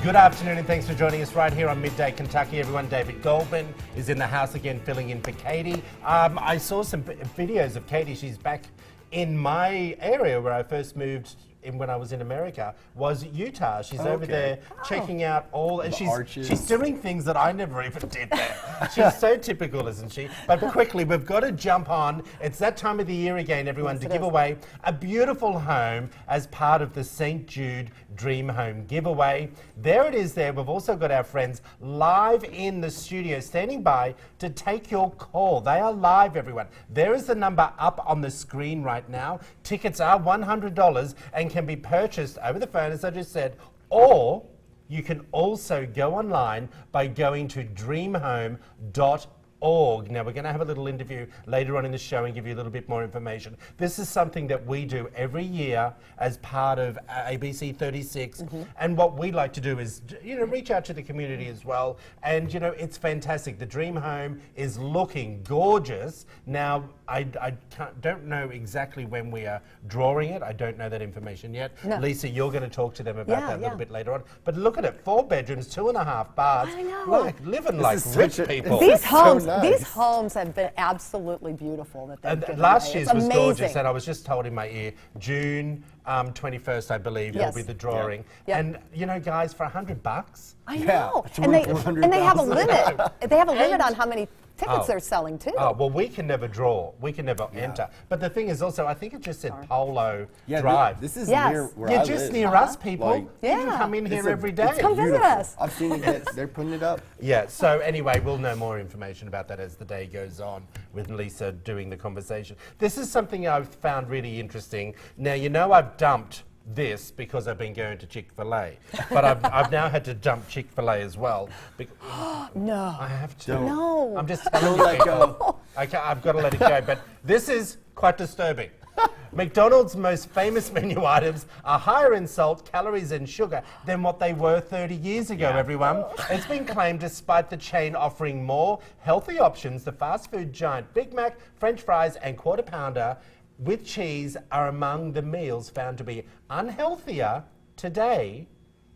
Good afternoon and thanks for joining us right here on Midday Kentucky, everyone. David Goldman is in the house again, filling in for Katie. I saw some videos of Katie. She's back in my area where I first moved in when I was in America, was Utah. She's over there checking out all, and she's doing things that I never even did there. She's so typical, isn't she? But quickly, we've got to jump on. It's that time of the year again, everyone, to give away a beautiful home as part of the St. Jude Dream Home giveaway. There it is there. We've also got our friends live in the studio, standing by to take your call. They are live, everyone. There is the number up on the screen right now. Tickets are $100 and can be purchased over the phone, as I just said, or you can also go online by going to dreamhome.org. Now, we're going to have a little interview later on in the show and give you a little bit more information. This is something that we do every year as part of ABC 36. And what we like to do is, reach out to the community as well. And, it's fantastic. The Dream Home is looking gorgeous. Now, I don't know exactly when we are drawing it. I don't know that information yet. No. Lisa, you're going to talk to them about that a little bit later on. But look at it, 4 bedrooms, 2.5 baths. I know. Like, living like rich people. These homes have been absolutely beautiful. Last year's was gorgeous, and I was just told in my ear, June 21st, I believe, will be the drawing. Yeah. And guys, for $100. I know, and they have a limit. They have a limit on how many tickets they're selling too. Oh, well, we can never draw. We can never enter. But the thing is also, I think it just said Polo Drive. This is near where I You're live. just near us, people. You can come in here every day. Come visit us. I've seen it. They're putting it up. Yeah, so anyway, we'll know more information about that as the day goes on with Lisa doing the conversation. This is something I've found really interesting. Now, I've dumped this because I've been going to Chick-fil-A, but I've now had to dump Chick-fil-A as well. No. I have to. No. I'm just telling you, people. I've got to let it go, but this is quite disturbing. McDonald's most famous menu items are higher in salt, calories and sugar than what they were 30 years ago, everyone. It's been claimed despite the chain offering more healthy options, the fast food giant Big Mac, French fries and Quarter Pounder with cheese are among the meals found to be unhealthier today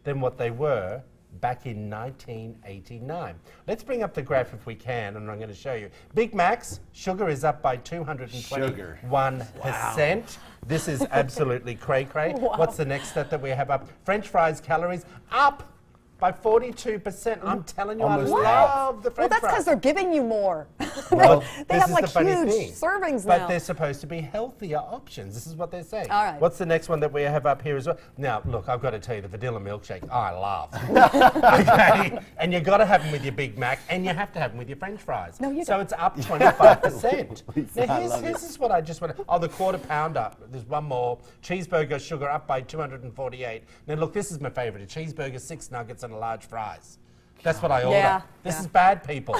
than what they were back in 1989. Let's bring up the graph if we can, and I'm going to show you. Big Macs, sugar is up by 221%. Wow. This is absolutely cray-cray. Wow. What's the next step that we have up? French fries calories up by 42%. I'm telling you, I love the French fries. Well, that's because they're giving you more. Well, they have like huge servings now. But they're supposed to be healthier options. This is what they're saying. All right. What's the next one that we have up here as well? Now, look, I've got to tell you, the vanilla milkshake, I love. Okay? And you've got to have them with your Big Mac, and you have to have them with your French fries. No, you so don't. It's up 25%. Now, here's is what I just want to... Oh, the Quarter Pounder. There's one more. Cheeseburger, sugar up by 248. Now, look, this is my favorite. A cheeseburger, 6 nuggets, and a large fries. That's what I order. This is bad, people.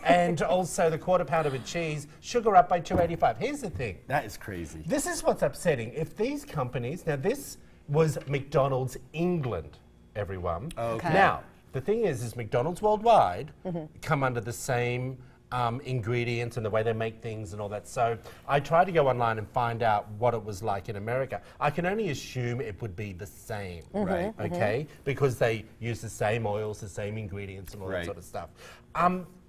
And also the Quarter Pounder with cheese, sugar up by 285. Here's the thing. That is crazy. This is what's upsetting. If these companies, now this was McDonald's England, everyone. Okay. Now, the thing is McDonald's worldwide come under the same ingredients and the way they make things and all that. So I tried to go online and find out what it was like in America. I can only assume it would be the same, right? Okay, because they use the same oils, the same ingredients, and all that sort of stuff.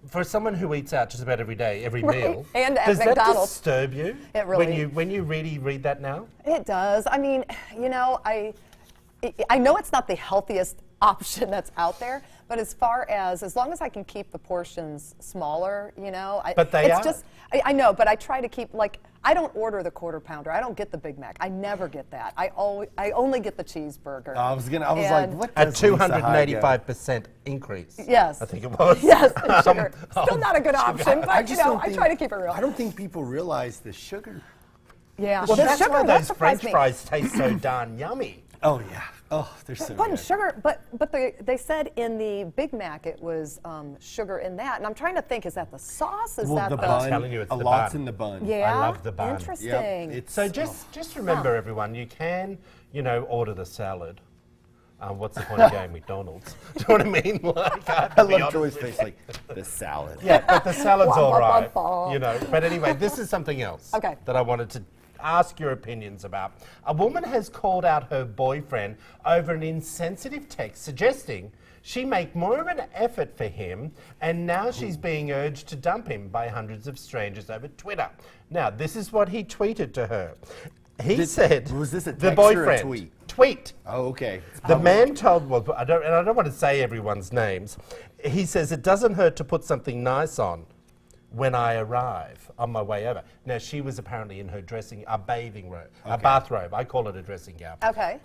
For someone who eats out just about every day, every meal, and does McDonald's. That disturb you? It really when you really read that now? It does. I mean, I know it's not the healthiest option that's out there, but as long as I can keep the portions smaller, But they are. I know, but I try to keep, I don't order the Quarter Pounder. I don't get the Big Mac. I never get that. I only get the cheeseburger. I was like, what? A 285% increase. Yes. I think it was. Yes, sugar. Still not a good option, but I try to keep it real. I don't think people realize the sugar. Yeah. Well, that's why those French me. fries taste so darn yummy. Oh yeah. Oh, they're so But good. sugar, but they said in the Big Mac it was sugar in that, and I'm trying to think, is that the sauce? Is that the the bun? I'm telling you, it's a the lot's bun. in the bun. Yeah, I love the bun. Interesting. Yep. So just remember, everyone, you can order the salad. What's the point of going McDonald's? Do you know what I mean? Like, I love Joy's face, like the salad. Yeah, but the salad's all right. Wah, wah, wah. But anyway, this is something else Okay. that I wanted to ask your opinions about. A woman has called out her boyfriend over an insensitive text suggesting she make more of an effort for him, and now she's being urged to dump him by hundreds of strangers over Twitter. Now, this is what he tweeted to her. He said, was this a the text or a boyfriend tweet? Tweet. Oh, okay. The man told, well, I don't want to say everyone's names. He says, it doesn't hurt to put something nice on when I arrive on my way over. Now, she was apparently in her a bathing robe, a bathrobe. I call it a dressing gown. Okay.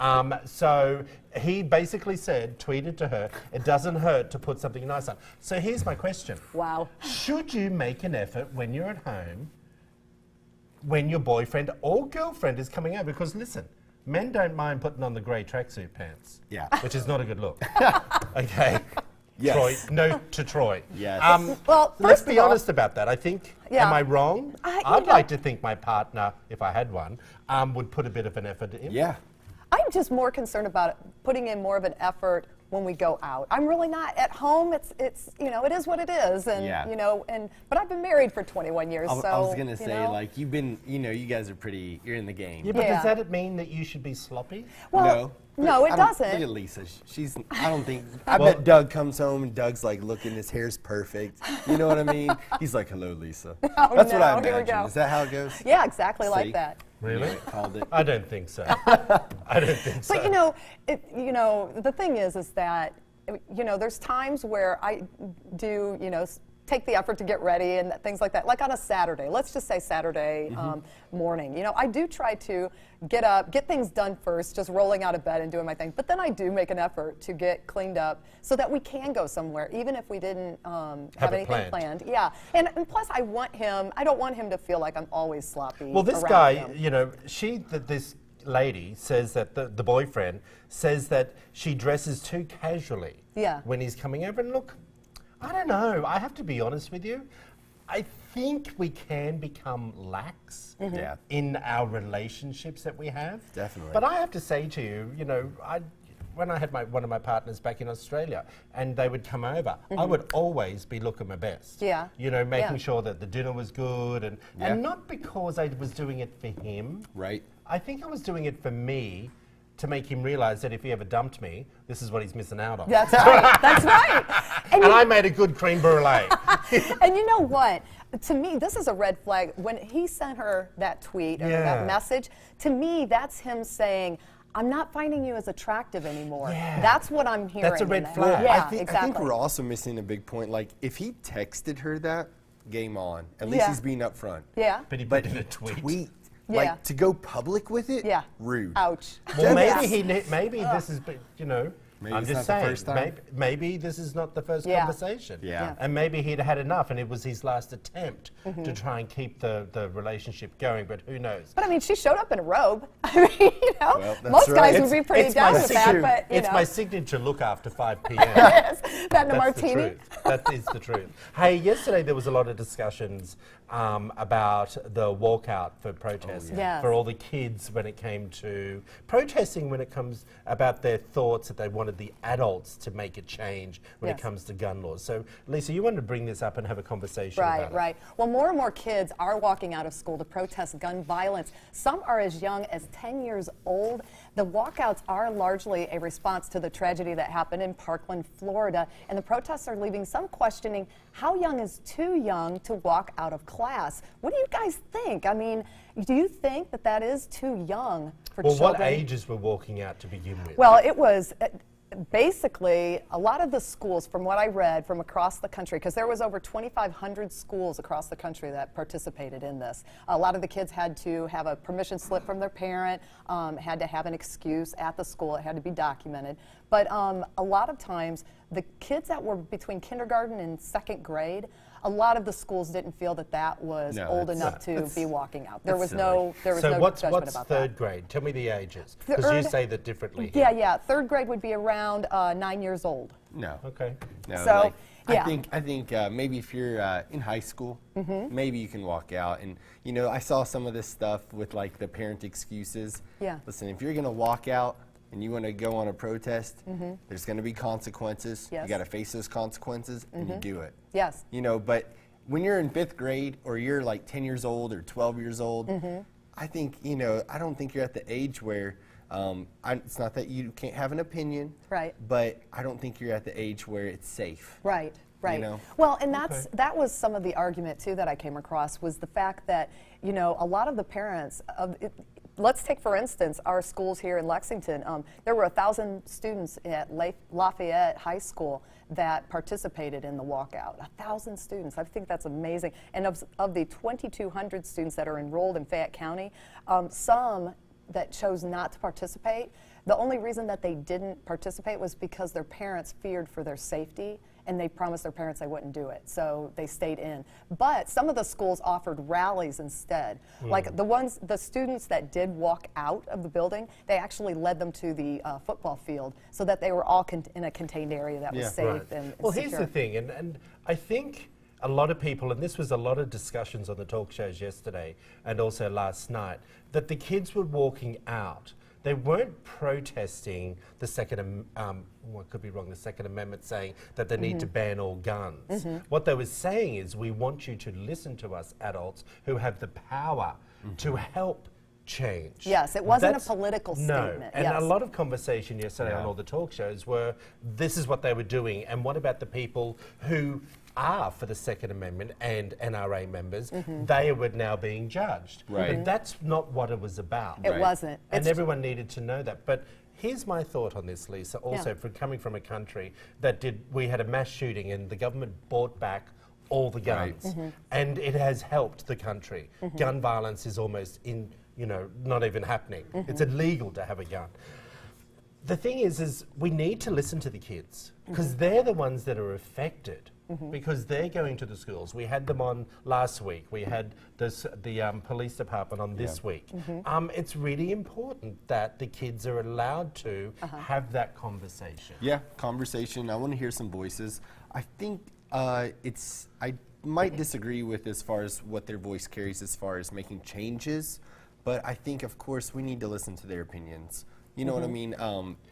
So he basically tweeted to her, it doesn't hurt to put something nice on. So here's my question. Wow. Should you make an effort when you're at home, when your boyfriend or girlfriend is coming over? Because listen, men don't mind putting on the grey tracksuit pants. Yeah. Which is not a good look. Okay. Yes. Troy, no to Troy. Yes. Well, Let's first be of all, honest about that. I think, Yeah. am I wrong? You I'd know- like to think my partner, if I had one, would put a bit of an effort in. Yeah. I'm just more concerned about putting in more of an effort when we go out. I'm really not at home. It's it is what it is, and Yeah. but I've been married for 21 years. I so was gonna say, like, you've been, you guys are you're in the game. Yeah, but Yeah. does that mean that you should be sloppy? well, no, it I don't- doesn't. Look at Lisa. I don't think. I bet Doug comes home and Doug's like looking, his hair's perfect. You know what I mean? He's like, "Hello, Lisa." That's what I no, here we imagine. go. Is that how it goes? Yeah, exactly See? like that. Really? Called it. I don't think so. I don't think so. But the thing is that there's times where I do take the effort to get ready and things like that. Like on a Saturday, let's just say Saturday morning. I do try to get up, get things done first, just rolling out of bed and doing my thing. But then I do make an effort to get cleaned up so that we can go somewhere, even if we didn't have it anything planned. Yeah, and plus I don't want him to feel like I'm always sloppy. Well, this around guy, him. this lady says that the boyfriend says that she dresses too casually when he's coming over. And look, I don't know. I have to be honest with you. I think we can become lax Yeah. in our relationships that we have. Definitely. But I have to say to you, when I had one of my partners back in Australia and they would come over, I would always be looking my best. Yeah. Making Yeah. sure that the dinner was good and not because I was doing it for him. Right. I think I was doing it for me to make him realize that if he ever dumped me, this is what he's missing out on. That's right. That's right. And I made a good cream brulee. And you know what? To me, this is a red flag. When he sent her that tweet or that message, to me, that's him saying, I'm not finding you as attractive anymore. Yeah. That's what I'm hearing. That's a red in that. flag. Yeah, I think exactly. we're also missing a big point. Like, if he texted her that, game on. At least Yeah. he's being upfront. Yeah. But he put in a tweet. Yeah. Like, to go public with it? Yeah. Rude. Ouch. Well, Yes. maybe this is, Maybe I'm it's just not the saying, first time. maybe this is not the first Yeah. conversation. Yeah. And maybe he'd had enough and it was his last attempt to try and keep the relationship going, but who knows? But I mean, she showed up in a robe. I mean, Well, that's most right. guys would be pretty down with that, but It's my signature look after 5 p.m. yes, that and a That's martini. the truth. That is the truth. Hey, yesterday there was a lot of discussions about the walkout for protesting Yes. for all the kids when it came to protesting when it comes about their thoughts that they wanted the adults to make a change when it Yes. comes to gun laws. So, Lisa, you wanted to bring this up and have a conversation about it. Right. Well, more and more kids are walking out of school to protest gun violence. Some are as young as 10 years old. The walkouts are largely a response to the tragedy that happened in Parkland, Florida, and the protests are leaving some questioning how young is too young to walk out of class. What do you guys think? I mean, do you think that that is too young for Well, children? what ages were walking out to begin with? Well, it was basically a lot of the schools, from what I read from across the country, because there was over 2,500 schools across the country that participated in this. A lot of the kids had to have a permission slip from their parent, had to have an excuse at the school. It had to be documented. But a lot of times, the kids that were between kindergarten and second grade, a lot of the schools didn't feel that that was old enough to be walking out. There was no judgment what's about third that. grade? Tell me the ages, because you say that differently. Yeah. Third grade would be around 9 years old. No. Okay. No, So, like, yeah. I think maybe if you're in high school, maybe you can walk out. And I saw some of this stuff with like the parent excuses. Yeah. Listen, if you're gonna walk out and you want to go on a protest, there's gonna be consequences. Yes. You got to face those consequences, and you do it. Yes. But when you're in 5th grade or you're like 10 years old or 12 years old, I think, I don't think you're at the age where, it's not that you can't have an opinion. Right. But I don't think you're at the age where it's safe. Right. Right. know? Well, and that was some of the argument too that I came across, was the fact that a lot of the parents let's take for instance our schools here in Lexington. There were 1,000 students at Lafayette High School that participated in the walkout. 1,000 students. I think that's amazing. And of the 2,200 students that are enrolled in Fayette County, some that chose not to participate, the only reason that they didn't participate was because their parents feared for their safety, and they promised their parents they wouldn't do it, so they stayed in. But some of the schools offered rallies instead. Like the students that did walk out of the building, they actually led them to the football field so that they were all in a contained area that was safe and Well, secure. here's the thing, and I think a lot of people, and this was a lot of discussions on the talk shows yesterday and also last night, that the kids were walking out. They weren't protesting the Second Amendment saying that they need to ban all guns. What they were saying is, we want you to listen to us adults who have the power to help change. Yes, it wasn't a political statement. No, and a lot of conversation yesterday on all the talk shows were, this is what they were doing, and what about the people who are for the Second Amendment and NRA members? They were now being judged. Right. But that's not what it was about. It wasn't. And everyone needed to know that. But here's my thought on this, Lisa, also from coming from a country that we had a mass shooting and the government bought back all the guns. And it has helped the country. Gun violence is almost not even happening. It's illegal to have a gun. The thing is we need to listen to the kids, because they're the ones that are affected, because they're going to the schools. We had them on last week. We had the police department on this week. It's really important that the kids are allowed to have that conversation. Yeah, conversation. I want to hear some voices. I think I might disagree with as far as what their voice carries as far as making changes, but I think, of course, we need to listen to their opinions. You know what I mean?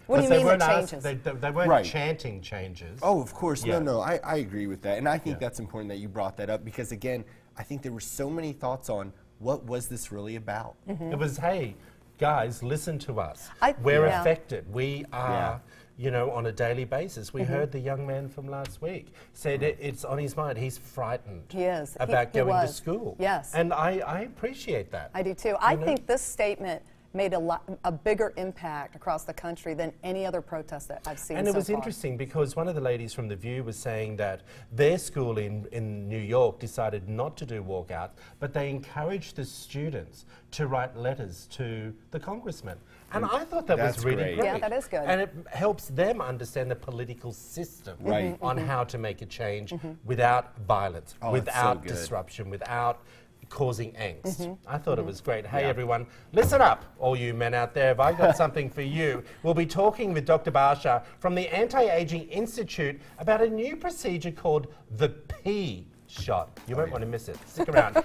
What do you mean the changes? They weren't chanting changes. Oh, of course. Yeah. No, I agree with that. And I think that's important that you brought that up, because, again, I think there were so many thoughts on what was this really about. It was, hey, guys, listen to us. We're affected. We are, on a daily basis. We heard the young man from last week said it's on his mind. He's frightened about going to school. Yes. And I appreciate that. I do too. I think this statement made a bigger impact across the country than any other protest that I've seen. And it was interesting because one of the ladies from The View was saying that their school in New York decided not to do walkouts, but they encouraged the students to write letters to the congressman. And I thought that was really great. Yeah, that is good. And it helps them understand the political system on how to make a change without violence, without disruption, without causing angst. I thought it was great. Hey everyone, listen up, all you men out there. Have I got something for you? We'll be talking with Dr. Barsha from the Anti-Aging Institute about a new procedure called the P shot. You won't want to miss it. Stick around.